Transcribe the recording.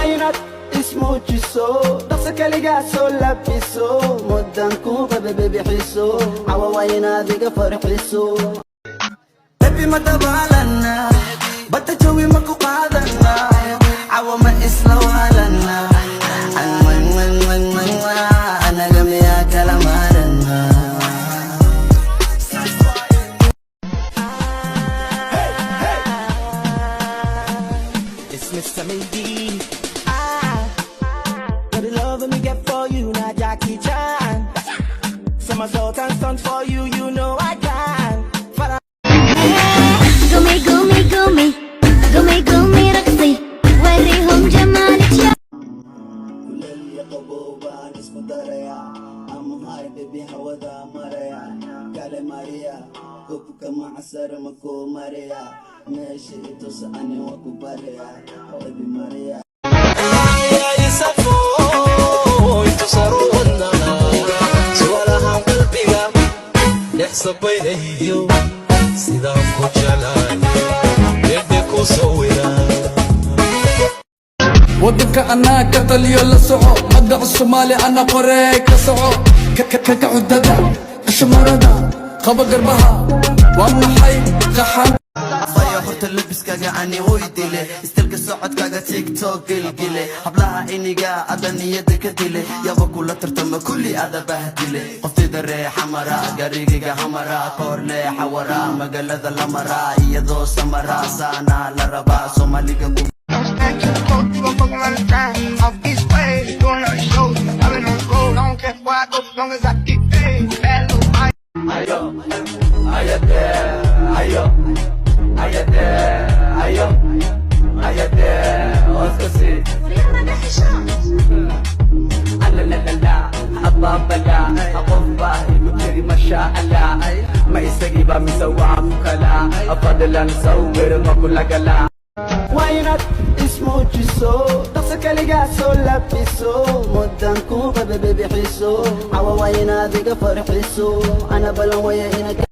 Waynad ismuujiso dhaqsa kaligaa soo labiso mudan ku bababixiso cawa waynaad iga farxiso baby ma dabaalana bada jawi ma ku qaadana cawa ma isla waalana anaga miyaa kala maarana Mr. Maybe the love me get for you, not Jackie Chan. Somersault and stunt for you, you know I can. Gumi, gumi, gumi, gumi, gumi, raksi. وريهم جمالك يا كل قبوبة اسمه دريا I'm high baby هودا مريا قال ماريا كوبك مع سرمكو ماريا ماشي تسأني وكبريا baby ماريا يا يسفو يتصرون سوالها قلبي يحسب بيني سيدام كجلال يدك وصوينا ودك أنا كتليو لسعو مدع الصومالي أنا قريك لسعو كعددا الشمردة خبا قربها وانا حي خحان صايا حرت اللبس كاقا عني ويديلي استلقى السعود كاقا تيك توك قلقلي حبلها إنيقا أدني يدك ديلي يابا كولا ترتم كلي أدا بهديلي قفتي دري حمرا قريقيقا حمرا كورلي حورا مقالة الأمرا يدو سمرا سانا لربا صوماليقا Off this way, doing our shows. I've been on the road, I don't care where I go, as long as I get paid. Bad little Ayo, ayate, ayo, ayate, ayo, ayate, oskasi. La la la la, ababala, akobahi, mutiri masha Allah. Ma isagiba misawa mukala, afadala nsawir makulagala. Waynad ismuujiso dhaqsa kaligaa soo labiso mudan ku bababixiso cawa waynaad iga farxiso ana balan waya inaga